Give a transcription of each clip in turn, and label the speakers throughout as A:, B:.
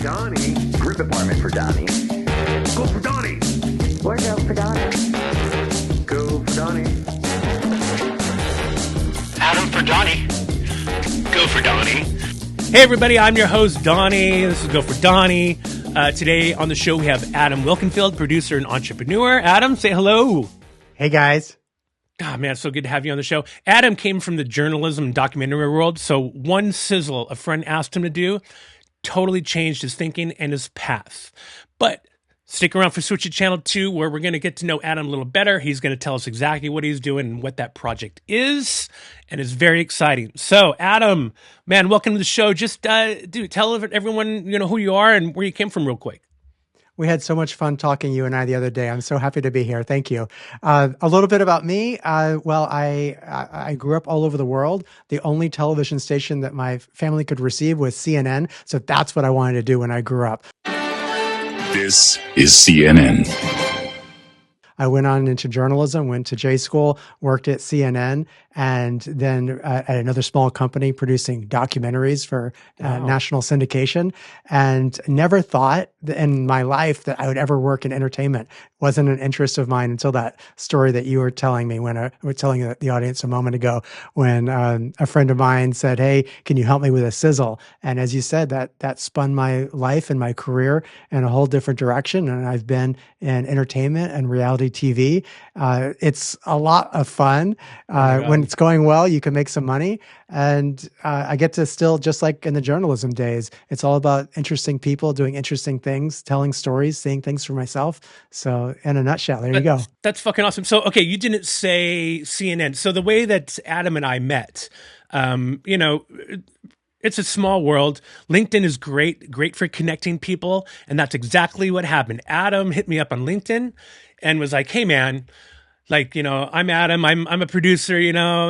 A: Donny. Rip apartment for Donny. Go for Donny.
B: Wardrobe for Donny.
A: Go for Donny.
C: Adam for Donny. Go for Donny.
D: Hey everybody, I'm your host Donny. This is Go for Donny. Today on the show we have Adam Wilkenfeld, producer and entrepreneur. Adam, say hello.
E: Hey guys.
D: Ah, man, it's so good to have you on the show. Adam came from the journalism and documentary world, so one sizzle a friend asked him to do totally changed his thinking and his path. But stick around for Switch It Channel 2, where we're going to get to know Adam a little better. He's going to tell us exactly what he's doing and what that project is, and it's very exciting. So, Adam, man, welcome to the show. Just, tell everyone, who you are and where you came from real quick.
E: We had so much fun talking, you and I, the other day. I'm so happy to be here. Thank you. A little bit about me. I grew up all over the world. The only television station that my family could receive was CNN. So that's what I wanted to do when I grew up.
F: This is CNN.
E: I went on into journalism, went to J school, worked at CNN, and then at another small company producing documentaries for national syndication, and never thought in my life that I would ever work in entertainment. Wasn't an interest of mine until that story that you were telling me when I was telling the audience a moment ago, when a friend of mine said, "Hey, can you help me with a sizzle?" And as you said, that spun my life and my career in a whole different direction. And I've been in entertainment and reality TV. It's a lot of fun. When it's going well, you can make some money. And I get to still, just like in the journalism days, it's all about interesting people doing interesting things, telling stories, seeing things for myself. So in a nutshell, there you go.
D: That's fucking awesome. So, okay, you didn't say CNN. So the way that Adam and I met, it's a small world. LinkedIn is great for connecting people. And that's exactly what happened. Adam hit me up on LinkedIn and was like, "Hey man, I'm Adam. I'm a producer,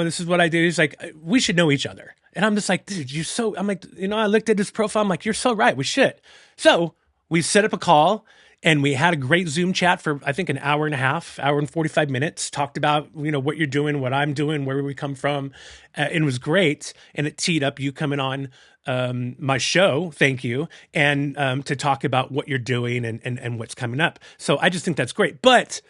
D: this is what I do." He's like, "We should know each other." And I'm just like, "Dude, I'm like, I looked at his profile. I'm like, "You're so right. We should." So we set up a call and we had a great Zoom chat for, I think, an hour and a half, hour and 45 minutes, talked about, what you're doing, what I'm doing, where we come from. It was great. And it teed up you coming on my show, thank you, and to talk about what you're doing and what's coming up. So I just think that's great. But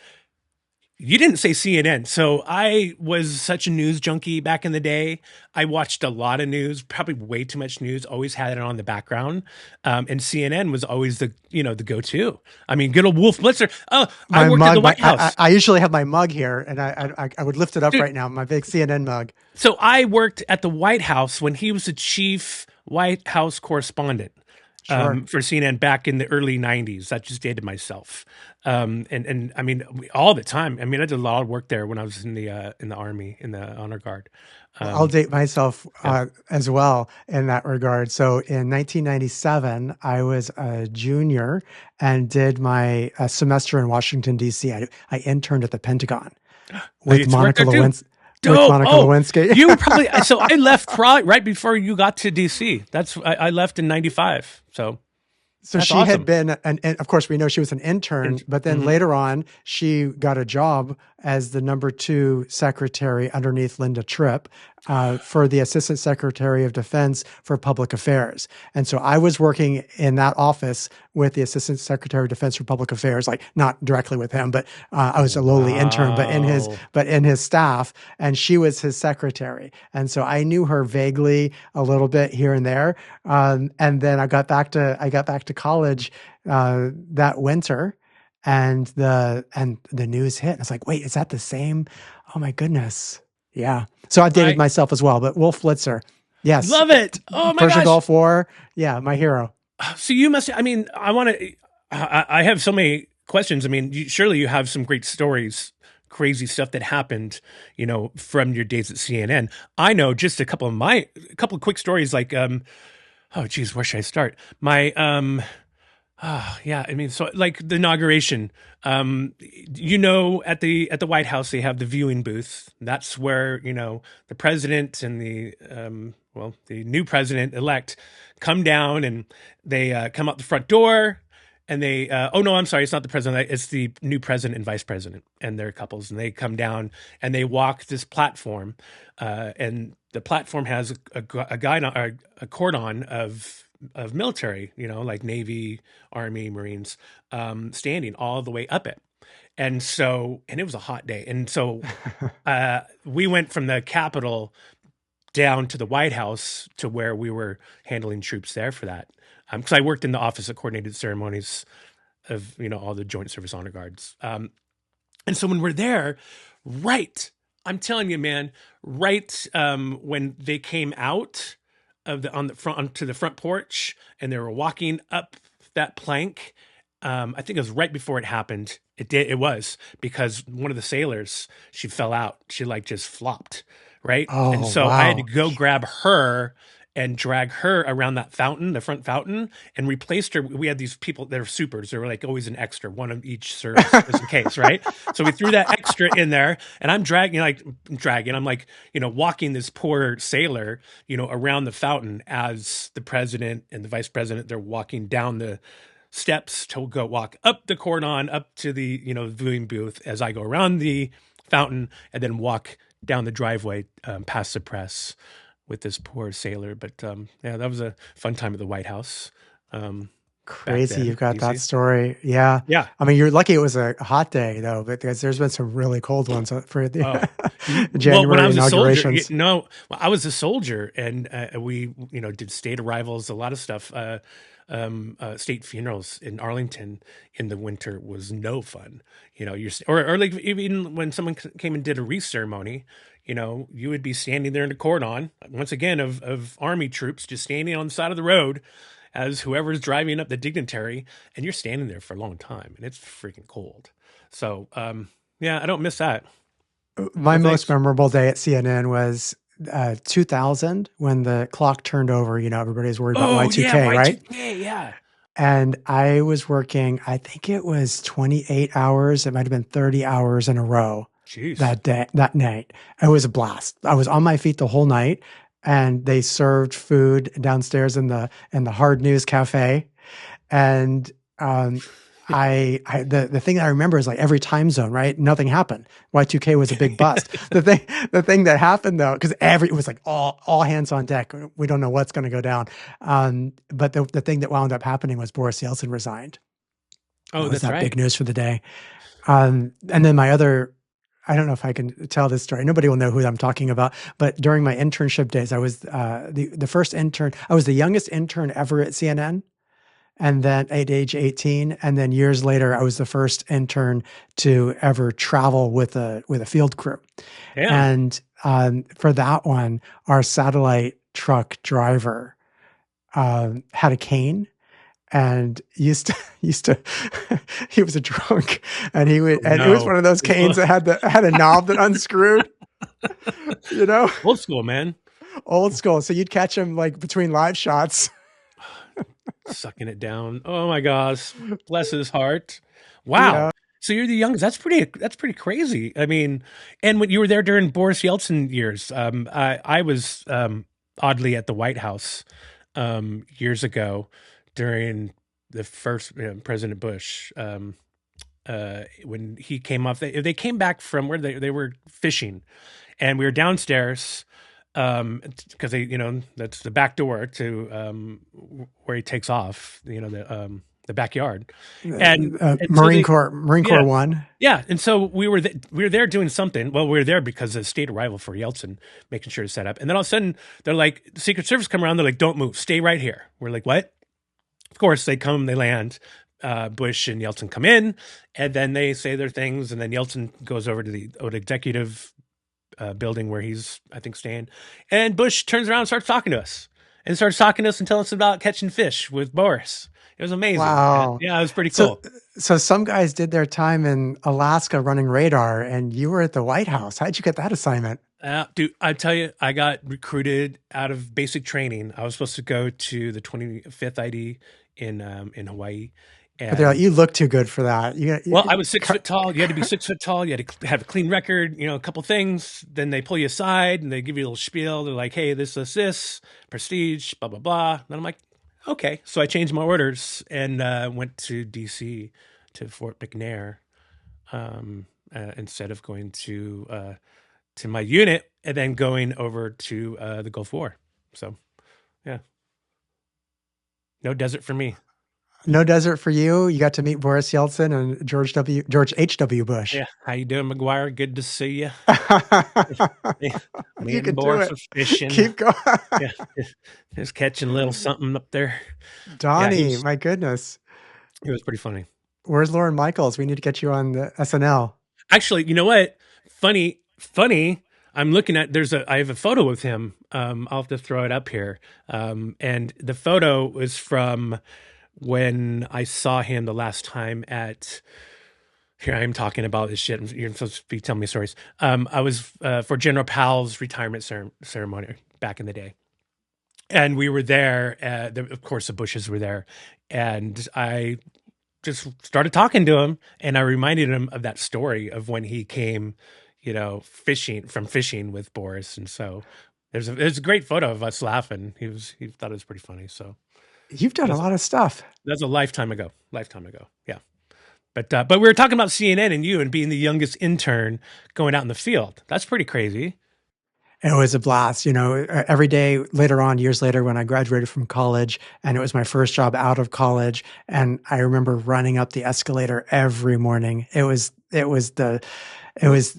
D: you didn't say CNN. So I was such a news junkie back in the day. I watched a lot of news, probably way too much news, always had it on the background. And CNN was always the go-to. I mean, good old Wolf Blitzer. Oh, I worked at the White House.
E: I usually have my mug here, and I would lift it up right now, my big CNN mug.
D: So I worked at the White House when he was the chief White House correspondent.
E: Sure.
D: For CNN back in the early 90s. That just dated myself. And I mean, all the time. I mean, I did a lot of work there when I was in the Army, in the Honor Guard.
E: I'll date myself as well in that regard. So in 1997, I was a junior and did my semester in Washington, D.C. I interned at the Pentagon with Monica Lewinsky. Lewinsky.
D: You probably, so I left right before you got to DC. I left in 95. So
E: she
D: awesome.
E: had been, and of course we know she was an intern, but then later on she got a job as the number 2 secretary underneath Linda Tripp for the Assistant Secretary of Defense for Public Affairs. And so I was working in that office with the Assistant Secretary of Defense for Public Affairs, like not directly with him, but I was a lowly intern, but in his staff, and she was his secretary. And so I knew her vaguely a little bit here and there. And then I got back to college that winter. And the news hit. And I was like, wait, is that the same? Oh my goodness. Yeah. So I've dated myself as well, but Wolf Blitzer. Yes.
D: Love it. Oh my
E: Persian
D: gosh.
E: Gulf War. Yeah. My hero.
D: So you must, I have so many questions. I mean, surely you have some great stories, crazy stuff that happened, from your days at CNN. I know just a couple of quick stories like, where should I start? So like the inauguration, at the White House, they have the viewing booth. That's where, the president and the new president-elect come down and they come out the front door and they, I'm sorry, it's not the president. It's the new president and vice president and their couples. And they come down and they walk this platform and the platform has a cordon of, of military, like Navy, Army, Marines, standing all the way up it. And it was a hot day. And so we went from the Capitol down to the White House to where we were handling troops there for that. Because I worked in the Office of Coordinated Ceremonies of, all the Joint Service Honor Guards. And so when we're there, I'm telling you, man, when they came out onto the front porch and they were walking up that plank, I think it was right before it happened. It was because one of the sailors, she fell out. She just flopped. Right.
E: Oh,
D: and so
E: wow.
D: I had to go grab her and drag her around that fountain, the front fountain, and replaced her. We had these people that are supers. They were always an extra, one of each service just in case. Right. So we threw that extra in there and I'm dragging, I'm walking this poor sailor, around the fountain as the president and the vice president, they're walking down the steps to go walk up the cordon, up to the, viewing booth as I go around the fountain and then walk down the driveway past the press with this poor sailor. But that was a fun time at the White House.
E: Crazy. You've got
D: DC.
E: that story. Yeah.
D: Yeah.
E: I mean, you're lucky it was a hot day though, because there's been some really cold ones for the January
D: when I was
E: inaugurations.
D: A soldier, I was a soldier and we, did state arrivals, a lot of stuff. State funerals in Arlington in the winter was no fun. Or like even when someone came and did a wreath ceremony, you would be standing there in the cordon, once again, of Army troops just standing on the side of the road as whoever's driving up the dignitary, and you're standing there for a long time, and it's freaking cold. So, I don't miss that.
E: My most memorable day at CNN was 2000 when the clock turned over. Everybody's worried about Y2K, right?
D: Y2K, yeah.
E: And I was working, I think it was 28 hours. It might've been 30 hours in a row.
D: Jeez.
E: That night. It was a blast. I was on my feet the whole night and they served food downstairs in the Hard News Cafe. And, the thing that I remember is every time zone, right? Nothing happened. Y2K was a big bust. The thing that happened though, because it was all hands on deck. We don't know what's going to go down. But the thing that wound up happening was Boris Yeltsin resigned.
D: Oh, that's right.
E: Big news for the day. And then I don't know if I can tell this story. Nobody will know who I'm talking about. But during my internship days, I was the first intern. I was the youngest intern ever at CNN. And then at age 18, and then years later, I was the first intern to ever travel with a field crew. Yeah. And for that one, our satellite truck driver had a cane, and used to he was a drunk, and he would, and it was one of those canes that had a knob that unscrewed.
D: Old school, man.
E: Old school. So you'd catch him between live shots.
D: Sucking it down. Oh my gosh. Bless his heart. Wow. Yeah. So you're the youngest. That's pretty crazy. I mean, and when you were there during Boris Yeltsin years, I was oddly at the White House years ago during the first President Bush when he came off. They came back from where they were fishing, and we were downstairs. Because that's the back door to where he takes off. The backyard, and
E: Marine Corps One.
D: Yeah, and so we were there doing something. Well, we were there because of state arrival for Yeltsin, making sure to set up. And then all of a sudden, they're like, the Secret Service come around. They're like, "Don't move, stay right here." We're like, "What?" Of course, they come, they land. Bush and Yeltsin come in, and then they say their things, and then Yeltsin goes over to the executive building where he's, I think, staying. And Bush turns around and starts talking to us and telling us about catching fish with Boris. It was amazing.
E: Wow.
D: Yeah, it was pretty cool.
E: So some guys did their time in Alaska running radar, and you were at the White House. How'd you get that assignment?
D: Dude, I tell you, I got recruited out of basic training. I was supposed to go to the 25th ID in Hawaii.
E: But they're like, you look too good for that.
D: I was 6 foot tall. You had to be 6 foot tall. You had to have a clean record, a couple things. Then they pull you aside and they give you a little spiel. They're like, hey, this, prestige, blah, blah, blah. And I'm like, okay. So I changed my orders and went to DC, to Fort McNair, instead of going to my unit and then going over to the Gulf War. So, yeah. No desert for me.
E: No desert for you. You got to meet Boris Yeltsin and George H.W. Bush.
D: Yeah. How you doing, McGuire? Good to see you. Me
E: You
D: and
E: can do
D: Boris
E: it.
D: was fishing.
E: Keep going.
D: Yeah. Just catching a little something up there. Yeah,
E: Donnie, my goodness.
D: he was pretty funny.
E: Where's Lauren Michaels? We need to get you on the SNL.
D: Actually, you know what? Funny. I'm looking at I have a photo of him. I'll have to throw it up here. And the photo was from when I saw him the last time at. Here I am talking about this shit. You're supposed to be telling me stories. I was for General Powell's retirement ceremony back in the day, and we were there. Of course, the Bushes were there, and I just started talking to him, and I reminded him of that story of when he came, fishing with Boris, and so there's a great photo of us laughing. He thought it was pretty funny. So
E: you've done a lot of stuff.
D: That's a lifetime ago. Yeah. But we were talking about CNN and you and being the youngest intern going out in the field. That's pretty crazy.
E: It was a blast. Every day later on, years later, when I graduated from college and it was my first job out of college. And I remember running up the escalator every morning. It was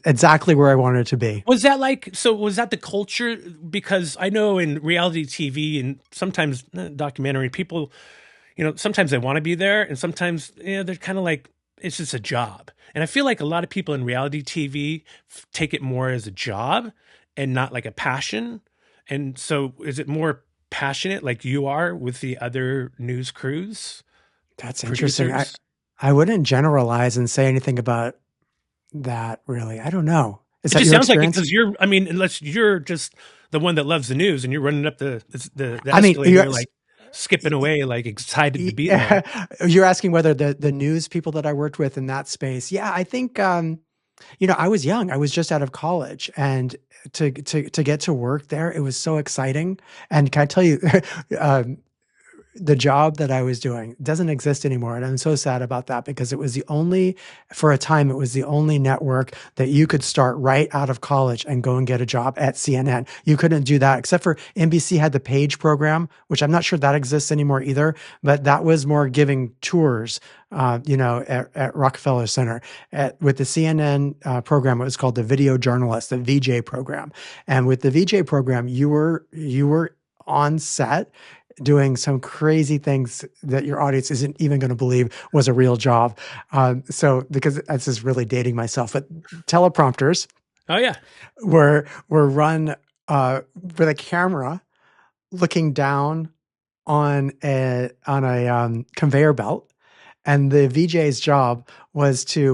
E: exactly where I wanted to be.
D: Was that the culture? Because I know in reality TV and sometimes documentary, people, sometimes they want to be there and sometimes, they're kind of like, it's just a job. And I feel like a lot of people in reality TV take it more as a job and not like a passion. And so is it more passionate like you are with the other news crews?
E: That's interesting. I wouldn't generalize and say anything about that really. I don't know.
D: It just sounds like because unless you're just the one that loves the news and you're running up the escalator, you're like skipping away, like excited to be there.
E: You're asking whether the news people that I worked with in that space. Yeah, I think, I was young. I was just out of college, and to get to work there, it was so exciting. And can I tell you, the job that I was doing doesn't exist anymore. And I'm so sad about that because it was for a time, it was the only network that you could start right out of college and go and get a job at CNN. You couldn't do that except for NBC had the Page program, which I'm not sure that exists anymore either, but that was more giving tours, at Rockefeller Center. With the CNN program, it was called the Video Journalist, the VJ program. And with the VJ program, you were on set doing some crazy things that your audience isn't even going to believe was a real job. So because this is really dating myself, but teleprompters, were run with a camera looking down on a conveyor belt. And the VJ's job was to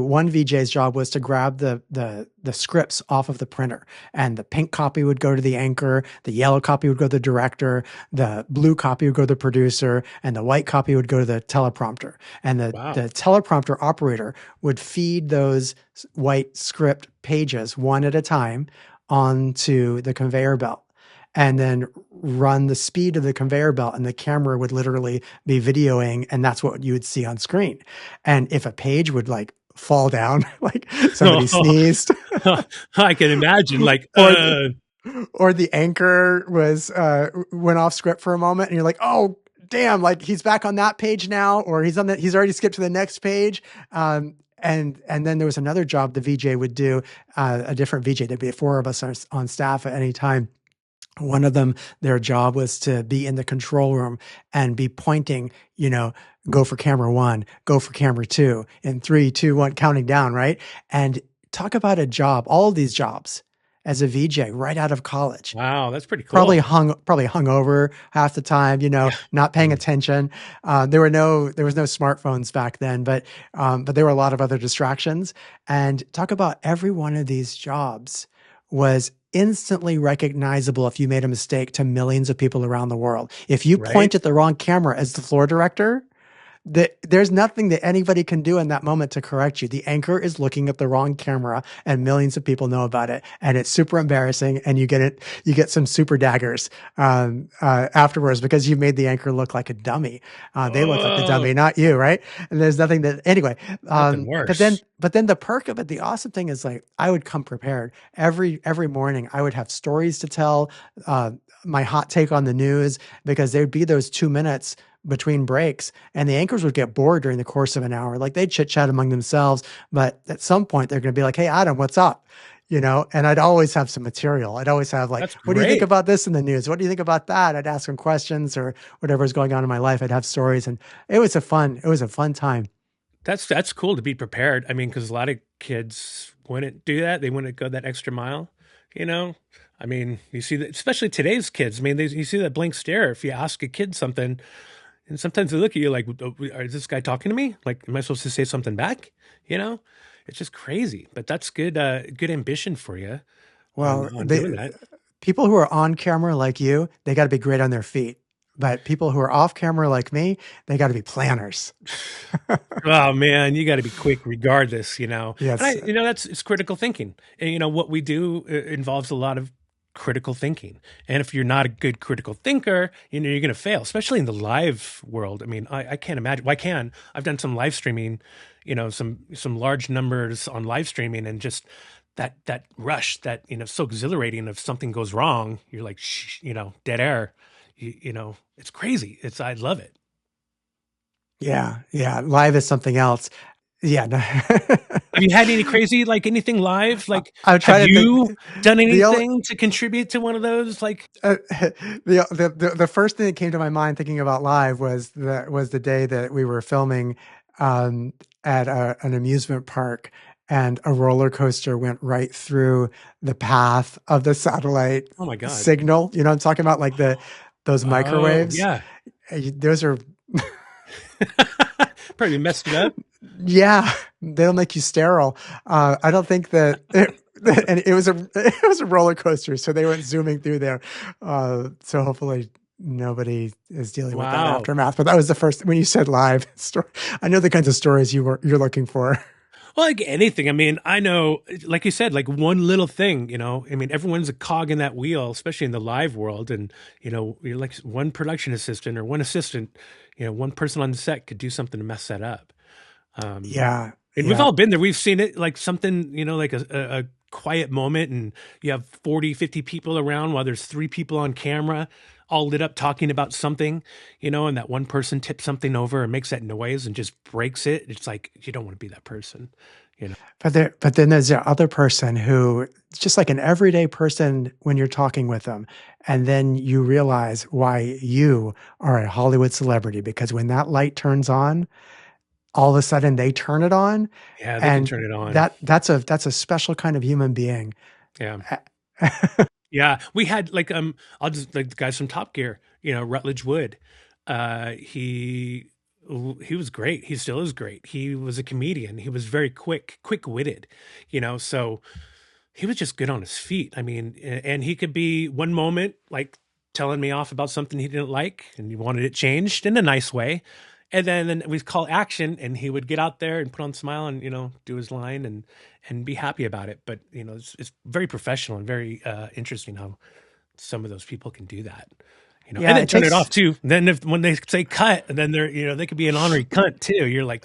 E: grab the scripts off of the printer, and the pink copy would go to the anchor, the yellow copy would go to the director, the blue copy would go to the producer, and the white copy would go to the teleprompter. And the teleprompter operator would feed those white script pages one at a time onto the conveyor belt, and then run the speed of the conveyor belt, and the camera would literally be videoing, and that's what you would see on screen. And if a page would like fall down, like somebody sneezed,
D: I can imagine, like,
E: or the anchor went off script for a moment, and you're like, oh damn, like he's back on that page now, or he's already skipped to the next page. And then there was another job the VJ would do, a different VJ. There'd be 4 of us on staff at any time. One of them, their job was to be in the control room and be pointing, go for camera 1, go for camera 2, in 3, 2, 1, counting down, right? And talk about a job, all of these jobs as a VJ right out of college.
D: Wow, that's pretty cool.
E: Probably hungover half the time, not paying attention. There was no smartphones back then, but there were a lot of other distractions. And talk about every one of these jobs was instantly recognizable if you made a mistake to millions of people around the world. If you point at the wrong camera as the floor director, there's nothing that anybody can do in that moment to correct you. The anchor is looking at the wrong camera, and millions of people know about it, and it's super embarrassing. And you get some super daggers afterwards because you made the anchor look like a dummy. They look like the dummy, not you, right? And there's nothing that anyway.
D: Nothing worse.
E: But then the perk of it, the awesome thing is like I would come prepared every morning. I would have stories to tell, my hot take on the news, because there'd be those 2 minutes between breaks, and the anchors would get bored during the course of an hour. Like they'd chit chat among themselves, but at some point they're going to be like, "Hey, Adam, what's up?" And I'd always have some material. I'd always have like,
D: That's
E: what do you think
D: great.
E: about this in the news? What do you think about that? I'd ask them questions or whatever was going on in my life. I'd have stories, and it was a fun time.
D: That's cool to be prepared. I mean, because a lot of kids wouldn't do that. They wouldn't go that extra mile, you know? I mean, you see that, especially today's kids. I mean, you see that blank stare if you ask a kid something, and sometimes they look at you like, "Oh, is this guy talking to me? Like, am I supposed to say something back?" You know? It's just crazy. But that's good, good ambition for you
E: Well,
D: on doing that.
E: people who are on camera like you, they got to be great on their feet. But people who are off camera like me, they got to be planners.
D: Oh man, you got to be quick regardless, you know.
E: Yes.
D: And it's critical thinking. And what we do involves a lot of critical thinking. And if you're not a good critical thinker, you're going to fail, especially in the live world. I mean, I can't imagine. Well, I can. I've done some live streaming, some large numbers on live streaming, and just that rush, that so exhilarating. If something goes wrong, you're like, dead air. It's crazy. I love it.
E: Yeah. Live is something else. Yeah. No.
D: Have you had any crazy, like anything live? Like,
E: I'm trying
D: have
E: to
D: you
E: think,
D: done anything to contribute to one of those? Like,
E: the first thing that came to my mind thinking about live was the day that we were filming at an amusement park, and a roller coaster went right through the path of the satellite
D: oh my God,
E: signal. You know what I'm talking about? Like those microwaves.
D: Yeah.
E: Those are
D: Probably messed it up.
E: Yeah, they'll make you sterile. I don't think that, and it was a roller coaster, so they went zooming through there. So hopefully nobody is dealing with that aftermath. But that was the first when you said live story. I know the kinds of stories you're looking for.
D: Well, like anything. I mean, I know, like you said, like one little thing. I mean, everyone's a cog in that wheel, especially in the live world. And you're like one production assistant or one assistant. One person on the set could do something to mess that up. And we've all been there. We've seen it, like something, like a quiet moment, and you have 40, 50 people around while there's 3 people on camera, all lit up talking about something, and that one person tips something over and makes that noise and just breaks it. It's like, you don't want to be that person,
E: But then there's the other person who, just like an everyday person when you're talking with them, and then you realize why you are a Hollywood celebrity, because when that light turns on, all of a sudden they turn it on.
D: Yeah, they can turn it on.
E: That's a special kind of human being.
D: Yeah. Yeah. We had like I'll just like the guys from Top Gear, Rutledge Wood. He was great. He still is great. He was a comedian. He was very quick-witted, so he was just good on his feet. I mean, and he could be one moment like telling me off about something he didn't like and he wanted it changed in a nice way. And then we'd call action, and he would get out there and put on a smile and, do his line and be happy about it. But, it's very professional and very interesting how some of those people can do that. And then turn it off too. Then when they say cut, and then they're, they could be an honorary cunt too. You're like,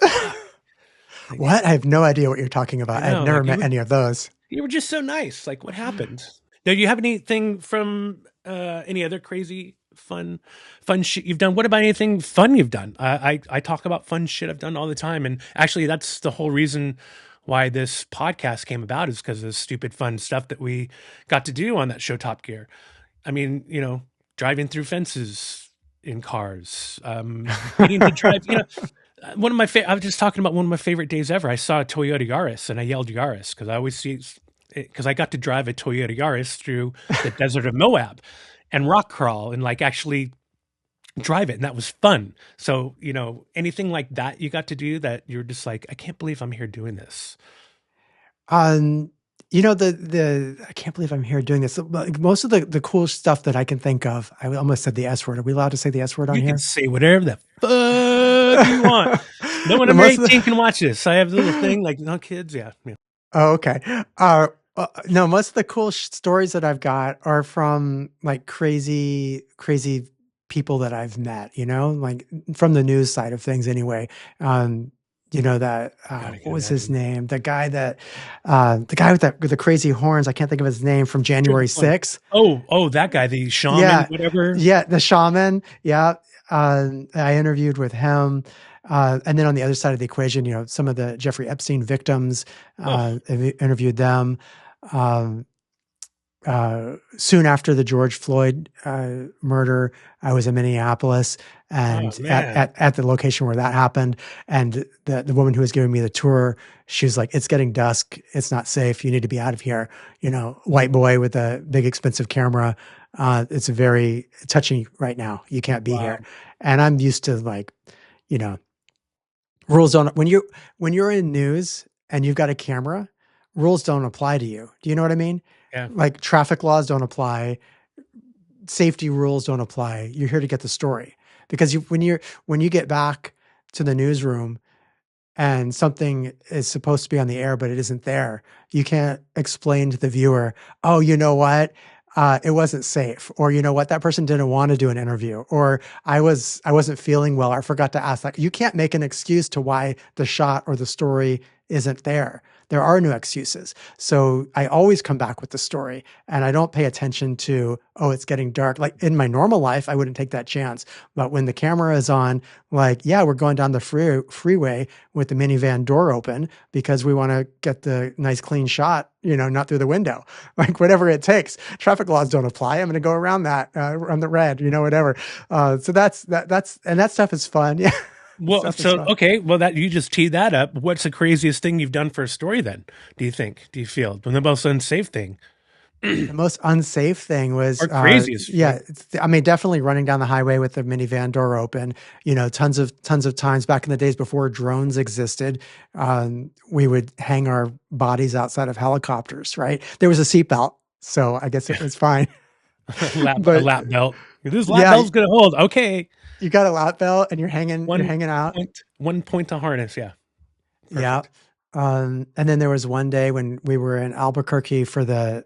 E: what? I have no idea what you're talking about. I've never met any of those.
D: You were just so nice. Like, what happened? Now, do you have anything from any other crazy fun shit you've done? What about anything fun you've done? I talk about fun shit I've done all the time, and actually that's the whole reason why this podcast came about, is because of the stupid fun stuff that we got to do on that show Top Gear. I mean, driving through fences in cars, getting to drive, one of my I was just talking about one of my favorite days ever. I saw a Toyota Yaris and I yelled Yaris because I got to drive a Toyota Yaris through the desert of Moab and rock crawl and like actually drive it. And that was fun. So, anything like that you got to do that you're just like, I can't believe I'm here doing this.
E: I can't believe I'm here doing this. Like, most of the cool stuff that I can think of, I almost said the S word. Are we allowed to say the S word on here?
D: You can say whatever the fuck you want. No one under 18 can watch this. I have a little thing like, no kids. Yeah.
E: Oh, okay. No, most of the cool stories that I've got are from like crazy people that I've met, like from the news side of things anyway. That what was his name? The guy with the crazy horns. I can't think of his name, from January 6th.
D: Oh, that guy, the shaman, whatever.
E: Yeah, the shaman. Yeah. I interviewed with him. And then on the other side of the equation, some of the Jeffrey Epstein victims, I interviewed them. Soon after the George Floyd murder, I was in Minneapolis and at the location where that happened. And the woman who was giving me the tour, she was like, "It's getting dusk. It's not safe. You need to be out of here." White boy with a big expensive camera. It's very touchy right now. You can't be here. And I'm used to rules don't, when you're in news and you've got a camera, rules don't apply to you. Do you know what I mean?
D: Yeah.
E: Like traffic laws don't apply, safety rules don't apply. You're here to get the story. Because when you get back to the newsroom and something is supposed to be on the air, but it isn't there, you can't explain to the viewer, "Oh, you know what? It wasn't safe," or "You know what? That person didn't want to do an interview," or I wasn't feeling well, or I forgot to ask that." You can't make an excuse to why the shot or the story isn't there. There are no excuses. So I always come back with the story, and I don't pay attention to, "Oh, it's getting dark." Like in my normal life, I wouldn't take that chance. But when the camera is on, we're going down the freeway with the minivan door open because we want to get the nice clean shot, not through the window, whatever it takes. Traffic laws don't apply. I'm going to go around that, on the red, whatever. So that's and that stuff is fun. Yeah.
D: Well, okay. Well, that you just teed that up. What's the craziest thing you've done for a story then? Do you feel the most unsafe thing?
E: The most unsafe thing was
D: craziest.
E: Definitely running down the highway with the minivan door open. Tons of times back in the days before drones existed, we would hang our bodies outside of helicopters. Right? There was a seatbelt, so I guess it was fine.
D: a lap belt. This lap belt's gonna hold. Okay.
E: You got a lap belt and you're hanging out.
D: 1 point to harness. Yeah. Perfect.
E: Yeah. And then there was one day when we were in Albuquerque for the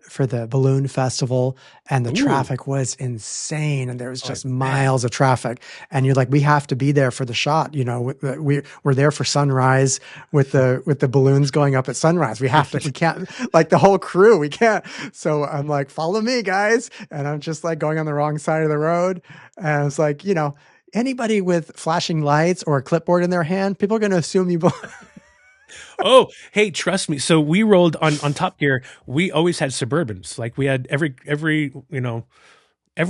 E: balloon festival, and the traffic was insane, and there was just miles of traffic. And you're like, we have to be there for the shot. We're there for sunrise with the balloons going up at sunrise. We have to. We can't, the whole crew. We can't. So I'm like, "Follow me, guys!" And I'm just going on the wrong side of the road, and it's like, anybody with flashing lights or a clipboard in their hand, people are going to assume you.
D: Oh, hey, trust me. So we rolled on Top Gear. We always had Suburbans. We had every everyone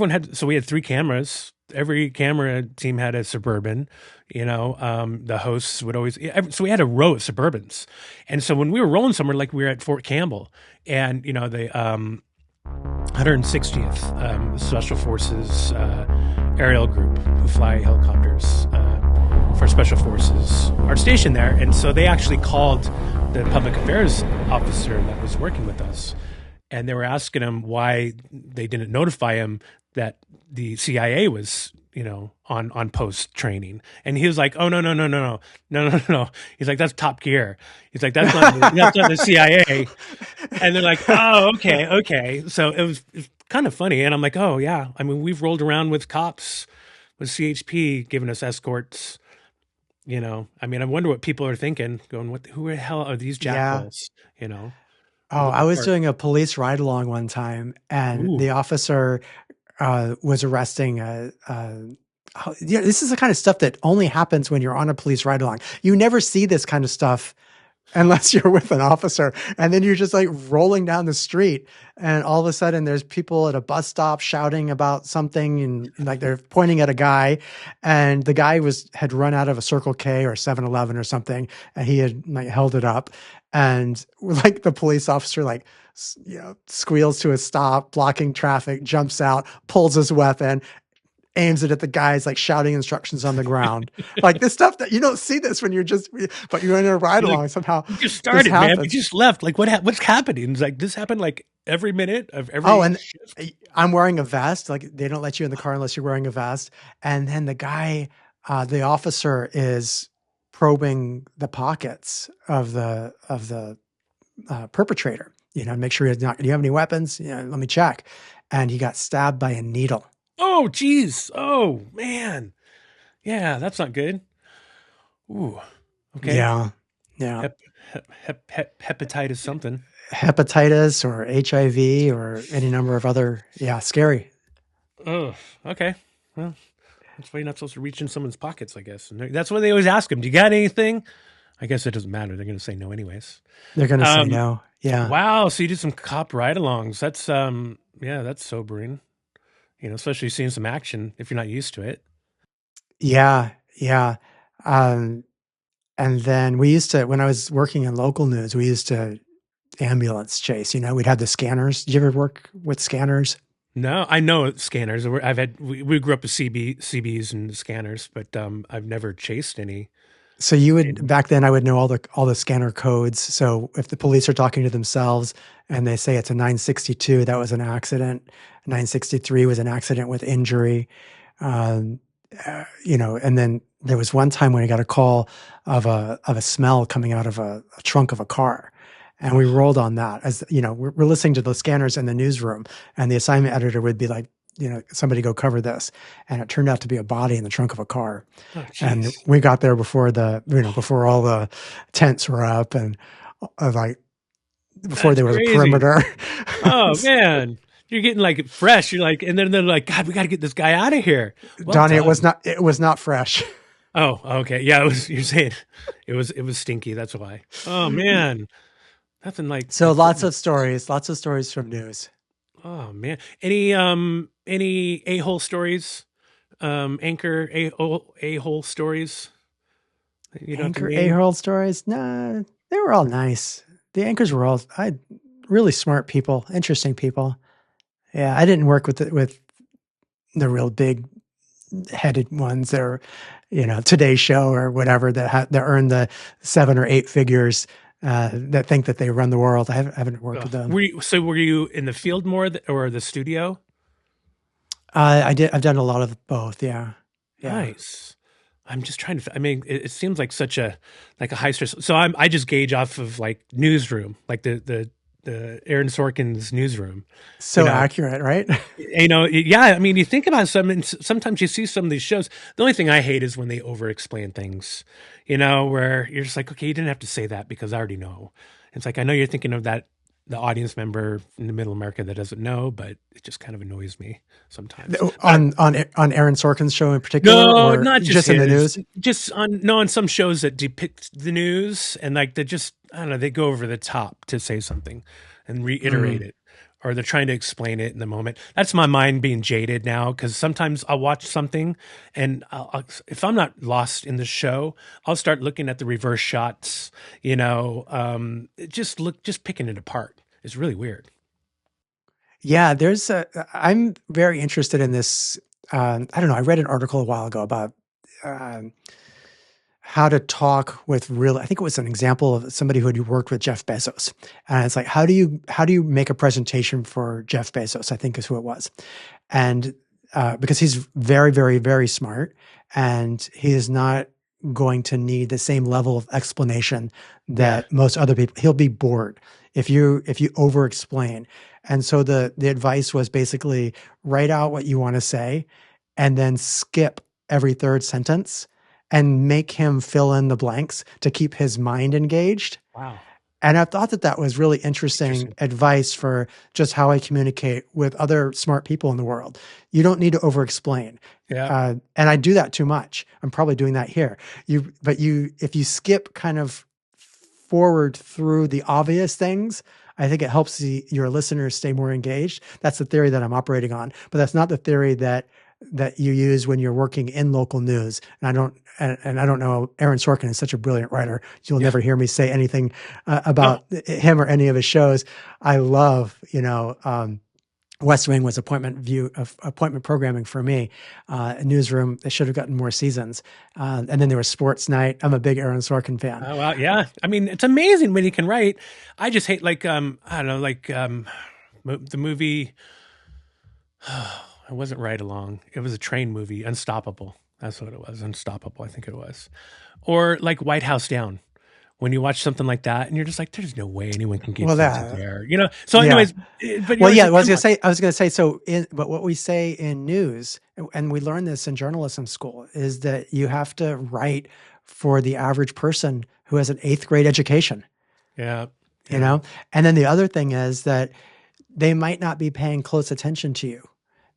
D: had. So we had 3 cameras. Every camera team had a Suburban. The hosts would always. So we had a row of Suburbans. And so when we were rolling somewhere, we were at Fort Campbell, and the 160th Special Forces aerial group who fly helicopters for Special Forces are stationed there. And so they actually called the public affairs officer that was working with us, and they were asking him why they didn't notify him that the CIA was, on post training. And he was like, "Oh, no. He's like, "That's Top Gear." He's like, "That's not the CIA." And they're like, "Oh, okay. So it was kind of funny. And I'm like, "Oh yeah. We've rolled around with cops, with CHP giving us escorts. I wonder what people are thinking, going, who the hell are these jackals?" Oh,
E: I was doing a police ride along one time, and the officer was arresting this is the kind of stuff that only happens when you're on a police ride along. You never see this kind of stuff unless you're with an officer, and then you're just rolling down the street, and all of a sudden there's people at a bus stop shouting about something, and they're pointing at a guy, and the guy had run out of a Circle K or 7-Eleven or something, and he had held it up, and the police officer squeals to a stop, blocking traffic, jumps out, pulls his weapon, aims it at the guys, shouting instructions on the ground. This stuff that you don't see this when but you're in a ride along somehow.
D: You just started, man. We just left. What's happening? It's this happened every minute of every.
E: Oh, and
D: shift.
E: I'm wearing a vest. They don't let you in the car unless you're wearing a vest. And then the guy, the officer, is probing the pockets of the perpetrator. Make sure he's not. Do you have any weapons? Let me check. And he got stabbed by a needle.
D: Oh, geez. Oh, man. Yeah, that's not good. Ooh. Okay.
E: Yeah.
D: Hepatitis something.
E: Hepatitis or HIV or any number of other. Yeah, scary.
D: Oh, okay. Well, That's why you're not supposed to reach in someone's pockets, I guess. And that's why they always ask them, "Do you got anything?" I guess it doesn't matter. They're going to say no anyways.
E: They're going to say no. Yeah.
D: Wow. So you did some cop ride-alongs. That's yeah, that's sobering. Especially seeing some action if you're not used to it.
E: Yeah. Yeah. And then we used to, when I was working in local news, we used to ambulance chase. We'd have the scanners. Did you ever work with scanners?
D: No, I know scanners. We grew up with CBs and scanners, but I've never chased any.
E: So you would, back then I would know all the scanner codes. So if the police are talking to themselves and they say it's a 962, that was an accident. 963 was an accident with injury. And then there was one time when I got a call of a smell coming out of a trunk of a car. And we rolled on that as, we're listening to the scanners in the newsroom, and the assignment editor would be like, somebody go cover this. And it turned out to be a body in the trunk of a car.
D: Oh,
E: and we got there before before all the tents were up and before there was a perimeter.
D: Oh man. You're getting like fresh. You're like, and then they're like, God, we got to get this guy out of here.
E: Well, Donnie, it was not fresh.
D: Oh, okay. Yeah. You're saying it was stinky. That's why. Oh man. Nothing like.
E: So lots of stories from news.
D: Oh man. Any a-hole stories? Anchor a-hole stories?
E: Anchor a-hole stories? Nah, they were all nice. The anchors were all really smart people, interesting people. Yeah, I didn't work with the real big headed ones that are, Today's Show or whatever that earn the 7 or 8 figures that think that they run the world. I haven't worked with them.
D: Were you in the field more or the studio?
E: I did. I've done a lot of both. Yeah.
D: Nice. I'm just trying to. I mean, it seems like such a high stress. So I just gauge off of like newsroom, like the Aaron Sorkin's newsroom.
E: So accurate, right?
D: Yeah. I mean, you think about some, and sometimes you see some of these shows. The only thing I hate is when they over-explain things. Where you're just like, okay, you didn't have to say that because I already know. It's like I know you're thinking of that. The audience member in the middle America that doesn't know, but it just kind of annoys me sometimes.
E: On Aaron Sorkin's show in particular?
D: No,
E: or
D: not just
E: in the news?
D: Just on some shows that depict the news and like they just, I don't know, they go over the top to say something and reiterate it. Or they're trying to explain it in the moment. That's my mind being jaded now because sometimes I'll watch something and if I'm not lost in the show, I'll start looking at the reverse shots, just picking it apart. It's really weird.
E: Yeah, I'm very interested in this. I don't know. I read an article a while ago about how to talk with I think it was an example of somebody who had worked with Jeff Bezos. And it's like, how do you make a presentation for Jeff Bezos, I think is who it was. And because he's very, very, very smart and he is not going to need the same level of explanation that most other people, he'll be bored if you over explain. And so the advice was basically write out what you want to say and then skip every third sentence and make him fill in the blanks to keep his mind engaged.
D: Wow.
E: And I thought that was really interesting advice for just how I communicate with other smart people in the world. You don't need to over-explain.
D: Yeah.
E: And I do that too much. I'm probably doing that here. If you skip kind of forward through the obvious things, I think it helps your listeners stay more engaged. That's the theory that I'm operating on. But that's not the theory that you use when you're working in local news. And I don't know, Aaron Sorkin is such a brilliant writer. You'll never hear me say anything about him or any of his shows. I love, West Wing was appointment programming for me. Newsroom, they should have gotten more seasons. And then there was Sports Night. I'm a big Aaron Sorkin fan.
D: Oh, wow. Yeah. I mean, it's amazing when he can write. I just hate the movie. It wasn't Ride Along. It was a train movie, Unstoppable. That's what it was, Unstoppable, I think it was. Or like White House Down. When you watch something like that and you're just like, there's no way anyone can get there. So anyways. But
E: I was going to say, but what we say in news, and we learn this in journalism school, is that you have to write for the average person who has an 8th grade education.
D: Yeah.
E: And then the other thing is that they might not be paying close attention to you.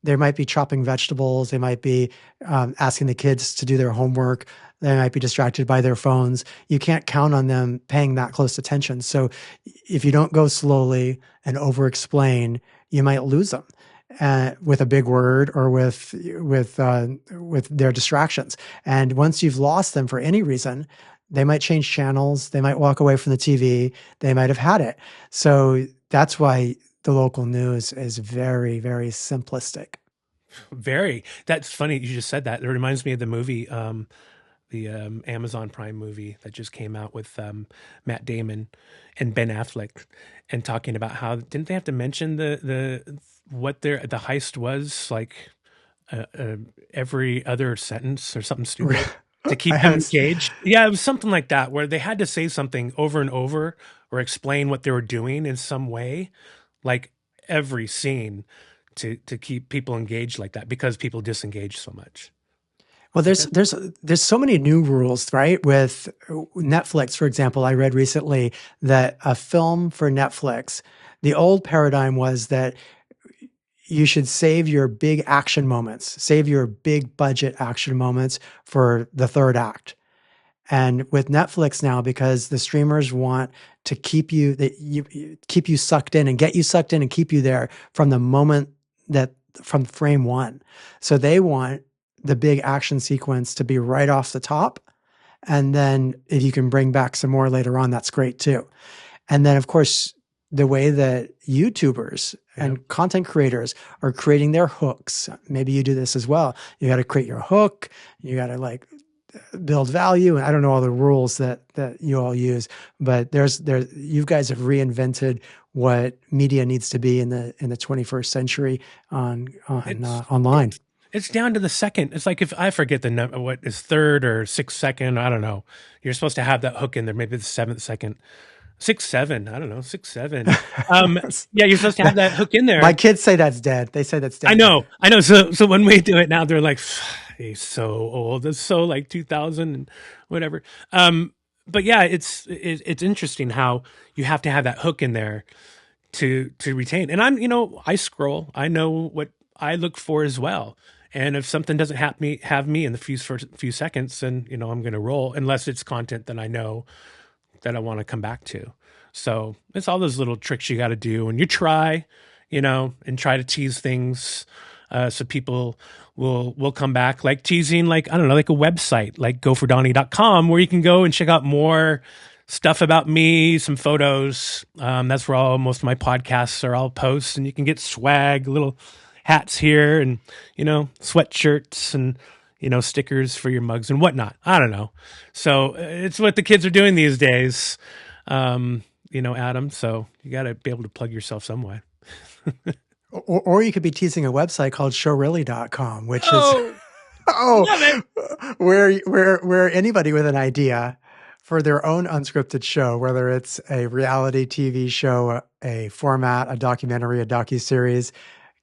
E: They might be chopping vegetables. They might be asking the kids to do their homework. They might be distracted by their phones. You can't count on them paying that close attention. So if you don't go slowly and over-explain, you might lose them with a big word or with their distractions. And once you've lost them for any reason, they might change channels. They might walk away from the TV. They might have had it. So that's why the local news is very, very simplistic.
D: Very. That's funny. You just said that. It reminds me of the movie, the Amazon Prime movie that just came out with Matt Damon and Ben Affleck, and talking about how didn't they have to mention what the heist was, like every other sentence or something stupid to keep them engaged? Yeah, it was something like that, where they had to say something over and over or explain what they were doing in some way, like every scene, to keep people engaged like that, because people disengage so much.
E: Well, there's so many new rules, right? With Netflix, for example, I read recently that a film for Netflix, the old paradigm was that you should save your big action moments, save your big budget action moments for the third act. And with Netflix now, because the streamers want to keep you sucked in and get you sucked in and keep you there from the moment from frame one. So they want the big action sequence to be right off the top. And then if you can bring back some more later on, that's great too. And then, of course, the way that YouTubers and content creators are creating their hooks. Maybe you do this as well. You got to create your hook. You got to build value. And I don't know all the rules that you all use, but you guys have reinvented what media needs to be in the 21st century online.
D: It's down to the second. It's like, if I forget the number, what is third or 6th second, I don't know. You're supposed to have that hook in there. Maybe the 7th second. 6, 7. I don't know. 6, 7. Yeah, you're supposed to have that hook in there.
E: My kids say that's dead. They say that's dead.
D: I know. So when we do it now, they're like, he's so old. It's so like 2000 and whatever. But yeah, it's interesting how you have to have that hook in there to retain. And I scroll. I know what I look for as well. And if something doesn't have me in the first few seconds, then I'm going to roll, unless it's content that I know that I want to come back to. So it's all those little tricks you got to do, and you try, and try to tease things so people will come back, like teasing, like, I don't know, like a website, like gofordonny.com, where you can go and check out more stuff about me, some photos. That's where most of my podcasts are all posts, and you can get swag, little hats here, and sweatshirts, and stickers for your mugs and whatnot. I don't know. So it's what the kids are doing these days, Adam. So you got to be able to plug yourself some way.
E: Or you could be teasing a website called showreally.com, which is where anybody with an idea for their own unscripted show, whether it's a reality TV show, a format, a documentary, a docuseries,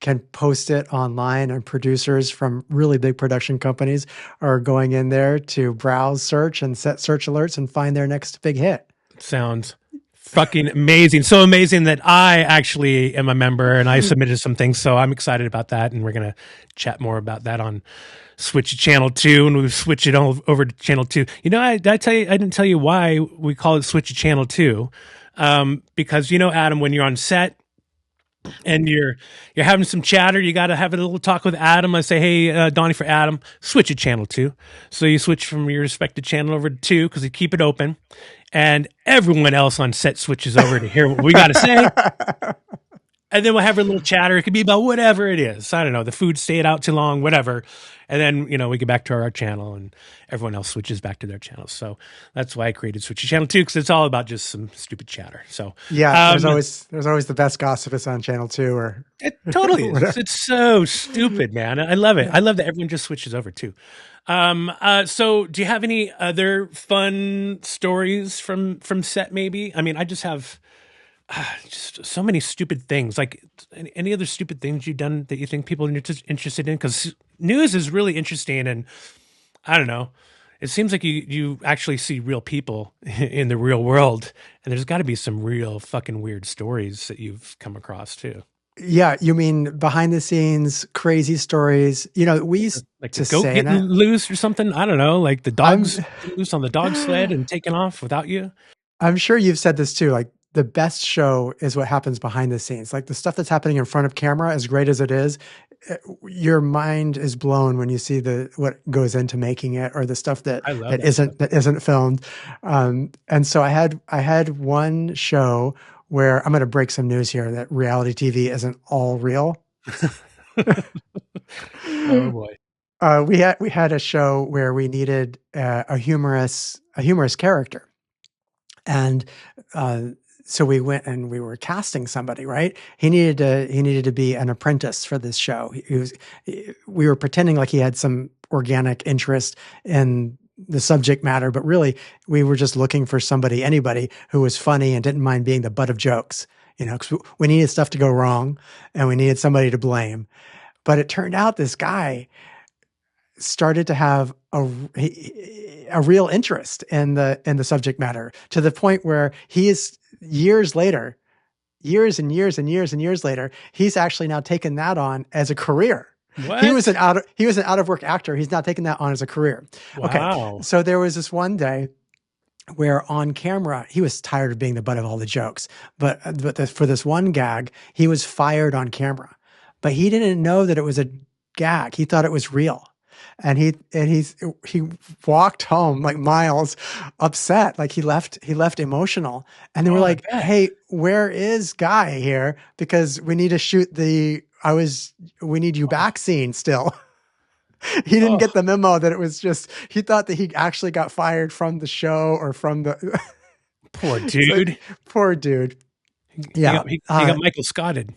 E: can post it online, and producers from really big production companies are going in there to browse, search, and set search alerts and find their next big hit.
D: Sounds fucking amazing. So amazing that I actually am a member, and I submitted some things. So I'm excited about that. And we're going to chat more about that on Switch to Channel 2, and we've switched it all over to Channel 2. I didn't tell you why we call it Switch to Channel 2. Because, Adam, when you're on set, and you're having some chatter, you got to have a little talk with Adam. I say, hey, Donnie, for Adam, switch to Channel 2. So you switch from your respected channel over to 2, because we keep it open, and everyone else on set switches over to hear what we got to say. And then we'll have a little chatter. It could be about whatever it is. I don't know. The food stayed out too long, whatever. And then, we get back to our channel, and everyone else switches back to their channels. So that's why I created Switch to Channel 2, because it's all about just some stupid chatter. So
E: yeah, there's always the best gossip is on Channel 2. Or
D: it totally is. It's so stupid, man. I love it. I love that everyone just switches over too. So do you have any other fun stories from set maybe? I mean, I just have just so many stupid things. Like, any other stupid things you've done that you think people are interested in? Because news is really interesting, and I don't know. It seems like you actually see real people in the real world, and there's got to be some real fucking weird stories that you've come across too.
E: Yeah, you mean behind the scenes, crazy stories. We used
D: Like the
E: to
D: goat
E: say
D: getting
E: that.
D: loose or something? I don't know, like the
E: I'm
D: dogs getting loose on the dog sled and taking off without you?
E: I'm sure you've said this too. Like the best show is what happens behind the scenes. Like the stuff that's happening in front of camera, as great as it is, your mind is blown when you see the what goes into making it, or the stuff that
D: I love
E: that
D: that stuff.
E: isn't filmed. And so I had one show where I'm going to break some news here that reality TV isn't all real.
D: Oh, boy.
E: We had a show where we needed a humorous character, and uh, so we went and we were casting somebody. Right, he needed to be an apprentice for this show. We were pretending like he had some organic interest in the subject matter, but really we were just looking for anybody who was funny and didn't mind being the butt of jokes. Because we needed stuff to go wrong, and we needed somebody to blame. But it turned out this guy started to have a real interest in the subject matter, to the point where he is years and years and years and years later, he's actually now taken that on as a career. He was
D: What?
E: an out of work actor. He's now taken that on as a career. Okay,
D: Wow.
E: so there was this one day where on camera he was tired of being the butt of all the jokes, but for this one gag he was fired on camera, but he didn't know that it was a gag. He thought it was real, and he walked home like miles, upset. Like he left emotional, and they were
D: Oh, I
E: like,
D: bet.
E: "Hey, where is Guy here? Because we need to shoot we need you back scene still." He didn't
D: Oh,
E: get the memo that it was just, he thought that he actually got fired from the show or from the,
D: poor
E: so
D: dude.
E: poor dude.
D: He
E: Yeah.
D: got he he got Michael Scotted.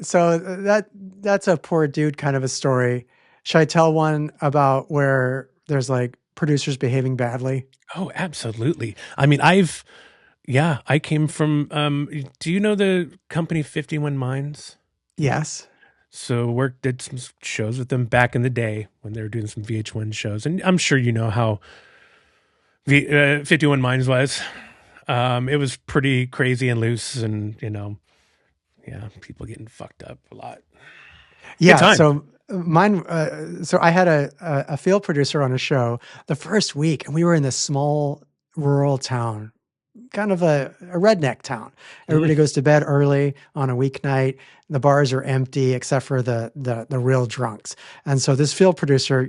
E: So that's a poor dude kind of a story. Should I tell one about where there's like producers behaving badly?
D: Oh, absolutely. I mean, I came from, do you know the company 51 Minds?
E: Yes.
D: So did some shows with them back in the day when they were doing some VH1 shows. And I'm sure you know how 51 Minds was. It was pretty crazy and loose, and, yeah, people getting fucked up a lot.
E: Yeah.
D: time.
E: So so I had a field producer on a show the first week, and we were in this small rural town, kind of a redneck town. Everybody goes to bed early on a weeknight. The bars are empty except for the real drunks. And so this field producer,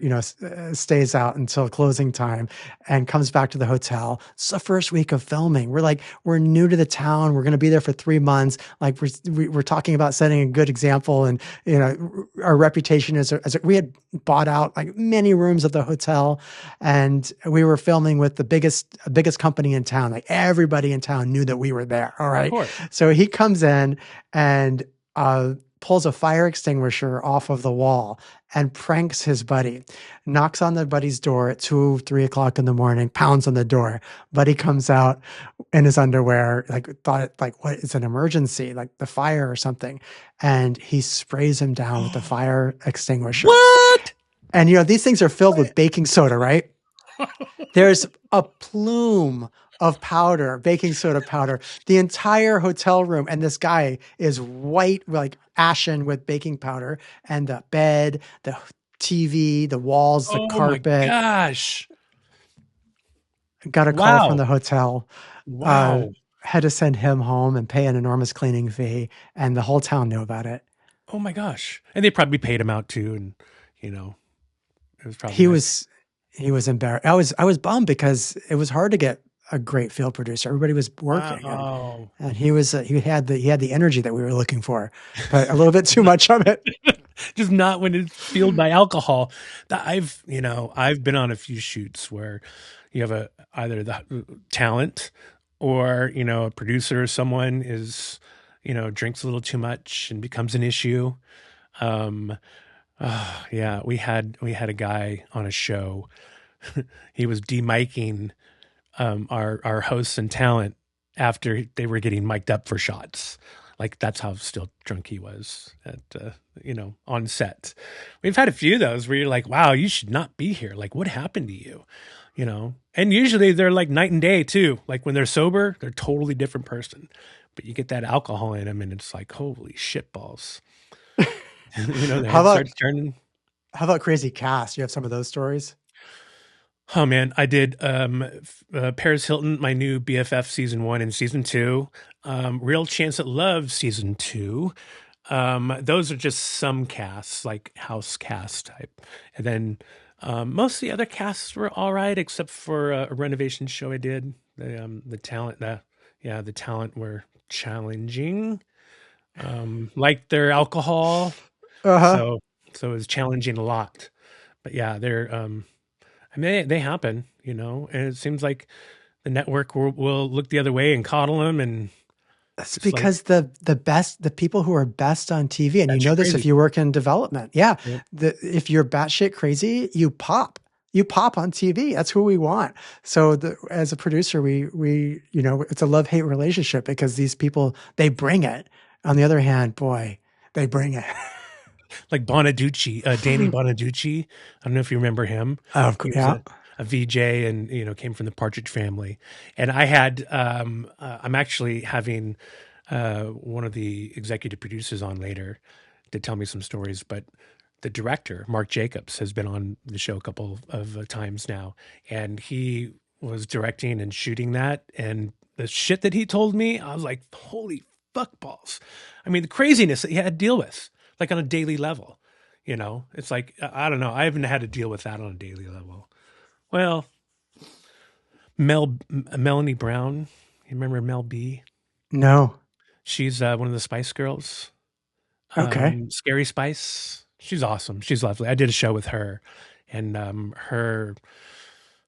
E: stays out until closing time and comes back to the hotel. It's the first week of filming. We're new to the town. We're going to be there for 3 months. Like we're talking about setting a good example, and our reputation we had bought out like many rooms of the hotel, and we were filming with the biggest company in town. Like everybody in town knew that we were there. All right.
D: Of course.
E: So he comes in and pulls a fire extinguisher off of the wall and pranks his buddy, knocks on the buddy's door at 2-3 o'clock in the morning, pounds on the door. Buddy comes out in his underwear, what, it's an emergency, like the fire or something. And he sprays him down with the fire extinguisher.
D: What?
E: And these things are filled with baking soda, right? There's a plume of powder, baking soda powder, the entire hotel room. And this guy is white, like ashen with baking powder, and the bed, the TV, the walls, the carpet.
D: My gosh.
E: Got a call from
D: Wow.
E: the hotel.
D: Wow.
E: Had to send him home and pay an enormous cleaning fee. And the whole town knew about it.
D: Oh my gosh. And they probably paid him out too. And, it was probably
E: He
D: nice.
E: was embarrassed. I was bummed because it was hard to get a great field producer. Everybody was working,
D: Wow.
E: and he had the energy that we were looking for, but a little bit too much of it.
D: Just not when it's fueled by alcohol. I've been on a few shoots where you have either the talent or, a producer or someone is, drinks a little too much and becomes an issue. Yeah, we had a guy on a show. He was demiking our hosts and talent after they were getting mic'd up for shots. Like that's how still drunk he was at on set. We've had a few of those where you're like, wow, you should not be here. Like, what happened to you? And usually they're like night and day too. Like when they're sober, they're a totally different person. but you get that alcohol in them and it's like, holy shit balls. Their
E: How
D: head
E: about
D: starts turning.
E: how about crazy cast? You have some of those stories?
D: Oh man, I did Paris Hilton, my new BFF season 1 and season 2, Real Chance at Love season 2. Those are just some casts, like house cast type. And then most of the other casts were all right, except for a renovation show I did. The talent were challenging, like their alcohol.
E: Uh-huh.
D: So it was challenging a lot. But yeah, I mean, they happen, and it seems like the network will look the other way and coddle them. And
E: That's
D: it's like,
E: because the people who are best on TV, and you
D: that's
E: know this if
D: crazy.
E: you work in development. Yeah.
D: Yeah.
E: If you're batshit crazy, you pop. You pop on TV. That's who we want. So as a producer, we it's a love-hate relationship because these people, they bring it. On the other hand, boy, they bring it.
D: Like Bonaducci, Danny Bonaducci. I don't know if you remember him.
E: Of
D: He
E: course,
D: was
E: yeah.
D: a VJ and, came from the Partridge Family. And I had, I'm actually having one of the executive producers on later to tell me some stories, but the director, Mark Jacobs, has been on the show a couple of times now. And he was directing and shooting that. And the shit that he told me, I was like, holy fuck balls. I mean, the craziness that he had to deal with, like on a daily level, it's like, I don't know. I haven't had to deal with that on a daily level. Well, Melanie Brown, you remember Mel B?
E: No.
D: She's one of the Spice Girls.
E: Okay.
D: Scary Spice. She's awesome. She's lovely. I did a show with her, and her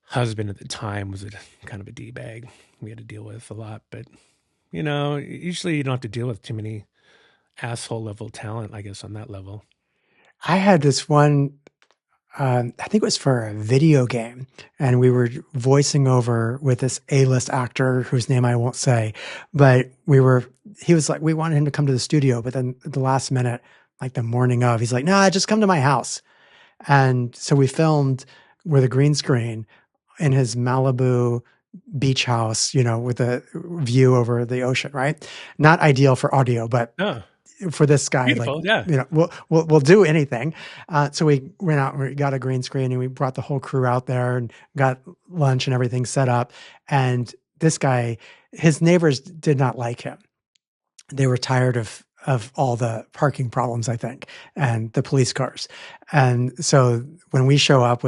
D: husband at the time was kind of a D-bag. We had to deal with a lot, but usually you don't have to deal with too many asshole level talent, I guess, on that level.
E: I had this one, I think it was for a video game, and we were voicing over with this A-list actor whose name I won't say, but he was like, we wanted him to come to the studio, but then at the last minute, like the morning of, he's like, nah, just come to my house. And so we filmed with a green screen in his Malibu beach house, with a view over the ocean, right? Not ideal for audio, but
D: Oh,
E: for this guy,
D: beautiful.
E: like,
D: Yeah.
E: we'll do anything. So we went out and we got a green screen and we brought the whole crew out there and got lunch and everything set up. And this guy, his neighbors did not like him. They were tired of all the parking problems, I think, and the police cars. And so when we show up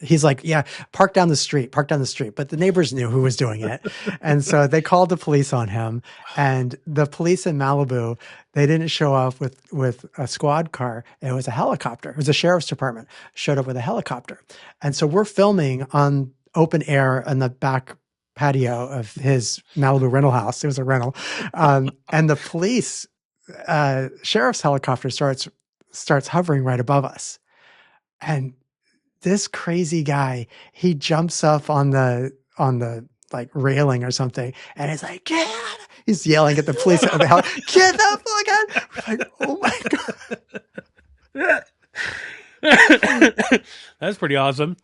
E: he's like, yeah, park down the street. But the neighbors knew who was doing it. And so they called the police on him, and the police in Malibu, they didn't show up with a squad car. It was a helicopter. It was a sheriff's department showed up with a helicopter. And so we're filming on open air in the back patio of his Malibu rental house. It was a rental. And the police sheriff's helicopter starts hovering right above us. And this crazy guy, he jumps up on the like railing or something, and he's like, get out. He's yelling at the police at the house, get the fuck out. We're like, oh my God.
D: That's pretty awesome.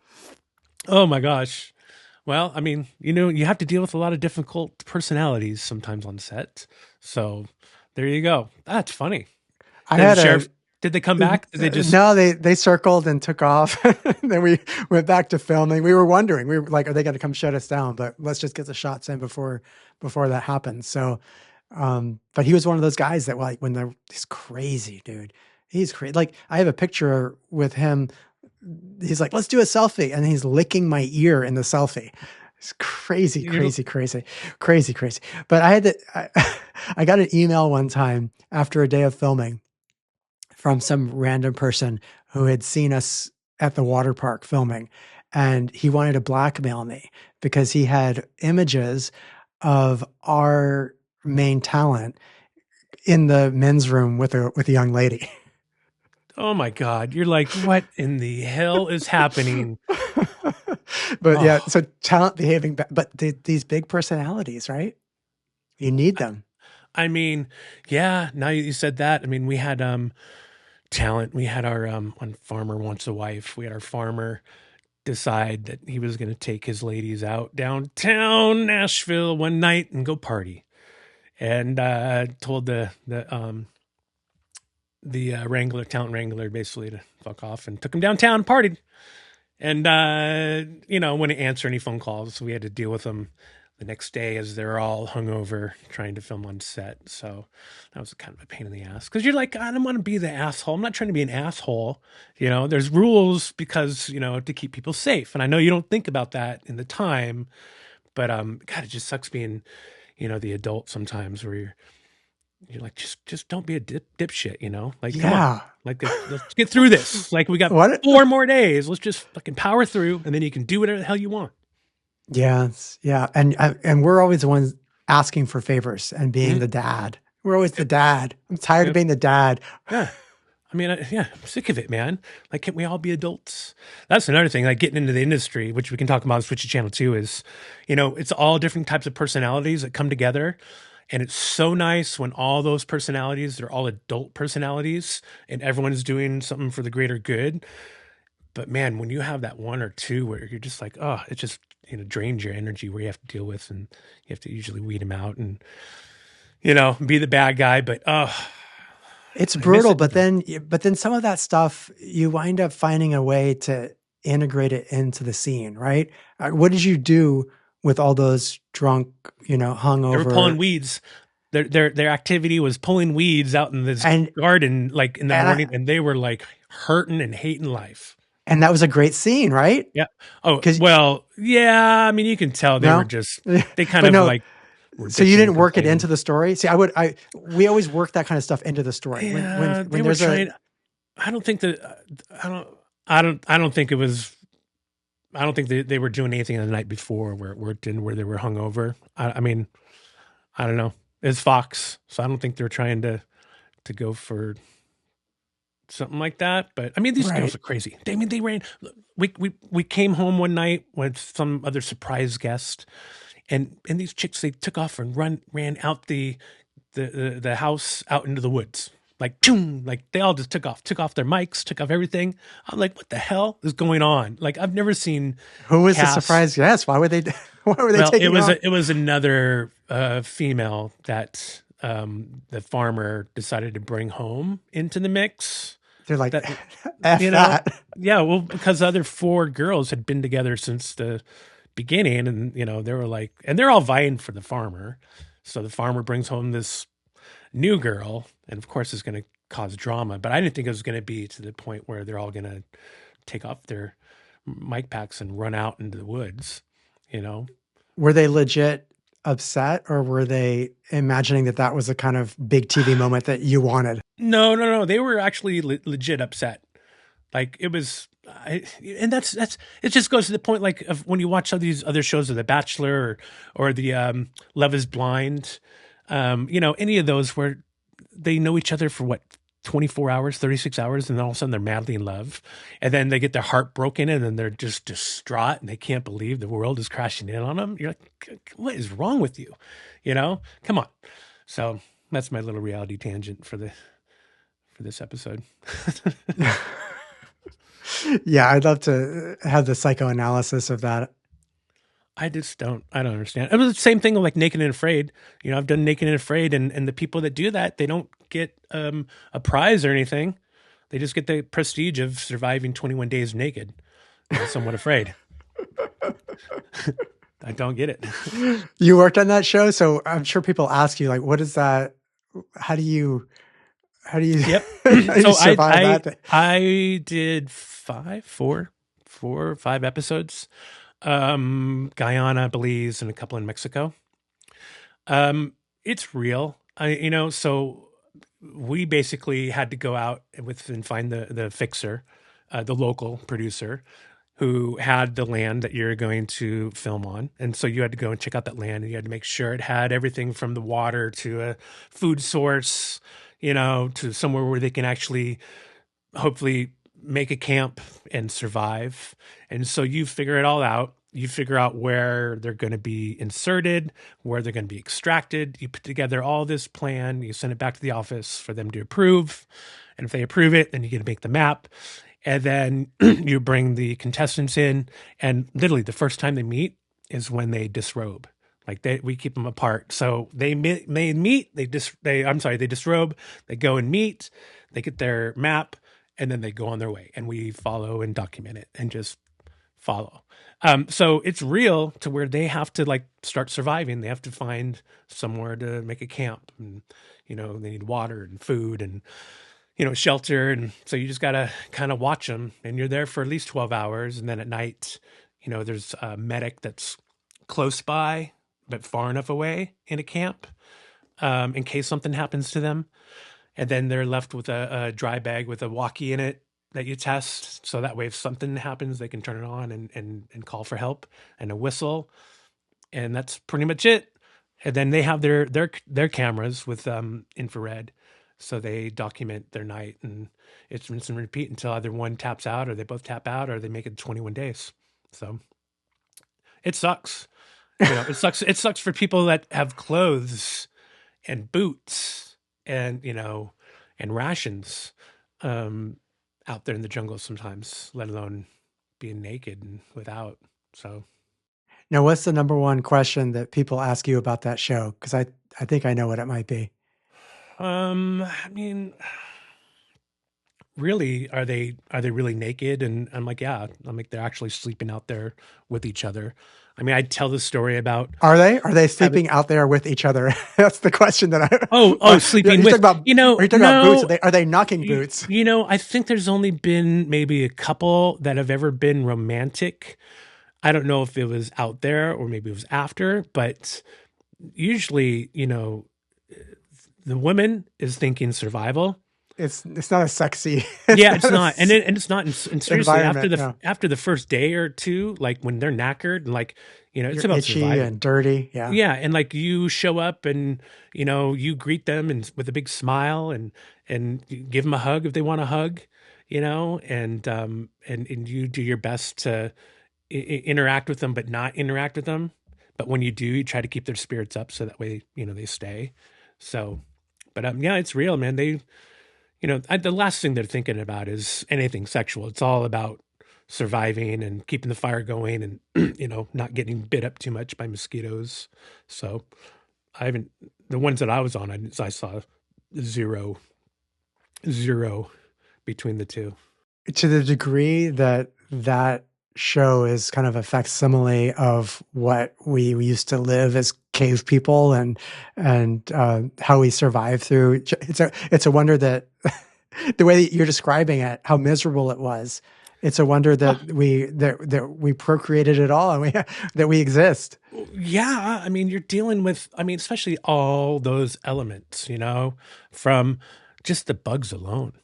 D: Oh my gosh. Well, I mean, you have to deal with a lot of difficult personalities sometimes on set. So there you go. That's funny. Did they come back? Did they just?
E: No, they circled and took off. Then we went back to filming. We were wondering, we were like, are they going to come shut us down? But let's just get the shots in before that happens. So, but he was one of those guys that he's crazy, dude. He's crazy. Like, I have a picture with him. He's like, let's do a selfie. And he's licking my ear in the selfie. It's crazy. But I got an email one time after a day of filming from some random person who had seen us at the water park filming. And he wanted to blackmail me because he had images of our main talent in the men's room with a young lady.
D: Oh my God. You're like, what in the hell is happening?
E: But yeah, so talent behaving, but these big personalities, right? You need them.
D: I mean, yeah, now you said that. I mean, we had talent. We had our One Farmer Wants a Wife. We had our farmer decide that he was going to take his ladies out downtown Nashville one night and go party. and told the wrangler, talent wrangler, basically to fuck off, and took him downtown, partied, and wouldn't answer any phone calls. So we had to deal with them the next day as they're all hungover trying to film on set. So that was kind of a pain in the ass because you're like, I don't want to be the asshole. I'm not trying to be an asshole. There's rules because, to keep people safe. And I know you don't think about that in the time, but God, it just sucks being, the adult sometimes where you're like, just don't be a dipshit, like, come on, like, let's get through this. Like, we got 4 more days. Let's just fucking power through, and then you can do whatever the hell you want.
E: Yes. Yeah. And we're always the ones asking for favors and being the dad. We're always the dad. I'm tired of being the dad.
D: Yeah. I mean, I'm sick of it, man. Like, can't we all be adults? That's another thing, like getting into the industry, which we can talk about on Switchy Channel too, is, it's all different types of personalities that come together. And it's so nice when all those personalities, they're all adult personalities and everyone's doing something for the greater good. But man, when you have that one or two where you're just like, oh, it just, drains your energy where you have to deal with, and you have to usually weed them out and, be the bad guy. But,
E: it's brutal. But then some of that stuff, you wind up finding a way to integrate it into the scene, right? What did you do with all those drunk, hungover?
D: They were pulling weeds. Their activity was pulling weeds out in this garden, like in the morning, and they were like hurting and hating life.
E: And that was a great scene, right?
D: Yeah. Oh, well, yeah. I mean, you can tell they were just, they kind of like.
E: So you didn't work it into the story? See, we always work that kind of stuff into the story.
D: Yeah, when there's trying, I don't think they were doing anything the night before where they were hungover. I mean, I don't know. It's Fox, so I don't think they're trying to go for something like that. But I mean, these girls are crazy. I mean, they ran. We came home one night with some other surprise guest, and these chicks, they took off and ran out the house out into the woods. Like, boom, like they all just took off their mics, took off everything. I'm like, what the hell is going on? Like, I've never seen.
E: Who was the surprise guest? Why were they taking off?
D: It was another female that the farmer decided to bring home into the mix.
E: They're like,
D: that,
E: that.
D: Yeah, well, because the other 4 girls had been together since the beginning, and they were like, and they're all vying for the farmer. So the farmer brings home this new girl, and of course it's going to cause drama. But I didn't think it was going to be to the point where they're all going to take off their mic packs and run out into the woods.
E: Were they legit upset, or were they imagining that was a kind of big TV moment that you wanted?
D: No. They were actually legit upset. Like, it was, and that's it. Just goes to the point, like, of when you watch all these other shows of The Bachelor or the Love Is Blind, any of those where they know each other for 24 hours, 36 hours, and then all of a sudden they're madly in love, and then they get their heart broken, and then they're just distraught, and they can't believe the world is crashing in on them. You're like, what is wrong with you? Come on. So that's my little reality tangent for this episode.
E: Yeah, I'd love to have the psychoanalysis of that.
D: I don't understand. It was the same thing with like Naked and Afraid. I've done Naked and Afraid, and the people that do that, they don't get a prize or anything. They just get the prestige of surviving 21 days naked. I'm somewhat afraid. I don't get it.
E: You worked on that show, so I'm sure people ask you, like, what is that? How do you
D: Yep.
E: survive that?
D: I did 4 or 5 episodes. Guyana, Belize, and a couple in Mexico. It's real. So we basically had to go out and find the fixer, the local producer who had the land that you're going to film on. And so you had to go and check out that land, and you had to make sure it had everything from the water to a food source, to somewhere where they can actually hopefully make a camp and survive. And so you figure it all out. You figure out where they're going to be inserted, where they're going to be extracted. You put together all this plan. You send it back to the office for them to approve. And if they approve it, then you get to make the map. And then you bring the contestants in. And literally the first time they meet is when they disrobe. Like we keep them apart. So they meet, they disrobe, they go and meet, they get their map, and then they go on their way. And we follow and document it and just follow. So it's real to where they have to like start surviving. They have to find somewhere to make a camp, and, you know, they need water and food and, you know, shelter. And so you just got to kind of watch them, and you're there for at least 12 hours. And then at night, you know, there's a medic that's close by, but far enough away in a camp, in case something happens to them. And then they're left with a dry bag with a walkie in it that you test. So that way, if something happens, they can turn it on and call for help, and a whistle. And that's pretty much it. And then they have their cameras with infrared. So they document their night, and it's rinse and repeat until either one taps out, or they both tap out, or they make it 21 days. So it sucks. You know, it sucks. It sucks for people that have clothes and boots and, you know, and rations out there in the jungle sometimes, let alone being naked and without. So
E: Now, what's the number one question that people ask you about that show? Because I think I know what it might be.
D: I mean, really, are they really naked? And I'm like, yeah. I'm like, they're actually sleeping out there with each other. I mean, I tell the story about.
E: Are they sleeping out there with each other? That's the question that I.
D: Sleeping
E: with.
D: with.
E: About,
D: you know,
E: are you talking about boots? Are they knocking boots?
D: You know, I think there's only been maybe a couple that have ever been romantic. I don't know if it was out there or maybe it was after, but usually, you know, the woman is thinking survival.
E: It's not a sexy.
D: It's not, and it's not. And seriously, after the first day or two, like when they're knackered and like, you know, it's about
E: itchy
D: surviving.
E: And dirty. Yeah,
D: and like you show up and, you know, you greet them and with a big smile and you give them a hug if they want a hug, you know, and you do your best to interact with them, but not interact with them. But when you do, you try to keep their spirits up so that way, you know, they stay. So, but yeah, it's real, man. They. You know, the last thing they're thinking about is anything sexual. It's all about surviving and keeping the fire going and, you know, not getting bit up too much by mosquitoes. So the ones that I was on, I saw zero between the two.
E: To the degree that show is kind of a facsimile of what we used to live as cave people and how we survive through. It's a wonder that the way that you're describing it, how miserable it was. It's a wonder that we procreated at all and that we exist.
D: Yeah, I mean, you're dealing with, especially all those elements, you know, from just the bugs alone,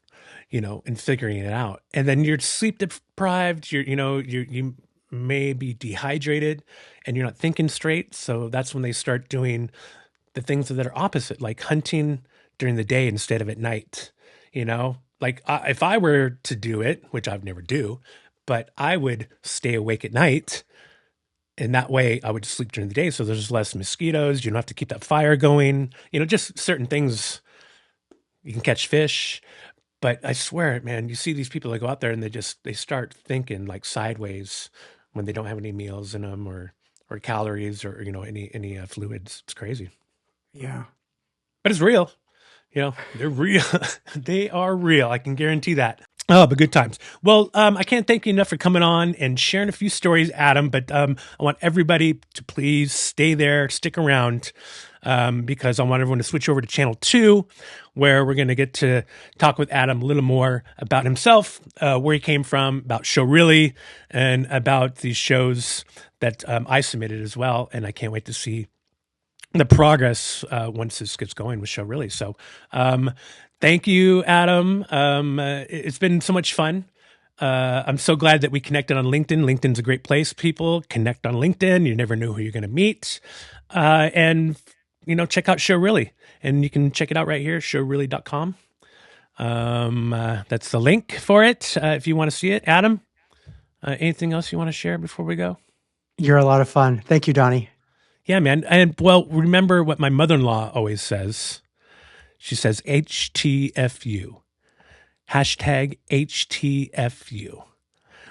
D: you know, and figuring it out. And then you're sleep deprived, you may be dehydrated and you're not thinking straight. So that's when they start doing the things that are opposite, like hunting during the day instead of at night, you know? Like if I were to do it, which I've never do, but I would stay awake at night. And that way I would sleep during the day. So there's less mosquitoes. You don't have to keep that fire going, you know, just certain things. You can catch fish. But I swear, man, you see these people that go out there and they start thinking like sideways when they don't have any meals in them or calories or, you know, any fluids. It's crazy.
E: Yeah.
D: But it's real. You know, they're real. They are real. I can guarantee that. Oh, but good times. Well, I can't thank you enough for coming on and sharing a few stories, Adam, but I want everybody to please stay there, stick around, because I want everyone to switch over to channel 2, where we're going to get to talk with Adam a little more about himself, where he came from, about Show Really, and about these shows that I submitted as well. And I can't wait to see the progress once this gets going with Show Really. So thank you, Adam. It's been so much fun. I'm so glad that we connected on LinkedIn. LinkedIn's a great place. People connect on LinkedIn. You never know who you're going to meet. And, you know, check out Show Really. And you can check it out right here, showreally.com. That's the link for it if you want to see it. Adam, anything else you want to share before we go?
E: You're a lot of fun. Thank you, Donnie. Yeah,
D: man. And well, remember what my mother-in-law always says. She says, HTFU. Hashtag HTFU.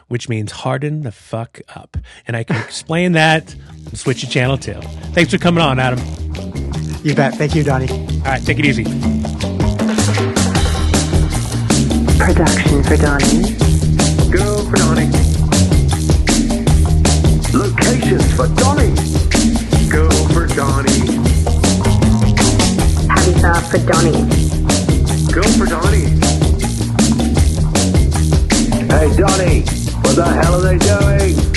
D: which means harden the fuck up. And I can explain that. Switch to channel 2. Thanks for coming on, Adam.
E: You bet. Thank you, Donnie.
D: All right, take it easy.
B: Production for Donnie.
A: Go for Donny. Locations for Donny. Go for Donny.
B: Habitat for Donnie.
A: Go for Donny. Hey, Donny, what the hell are they doing?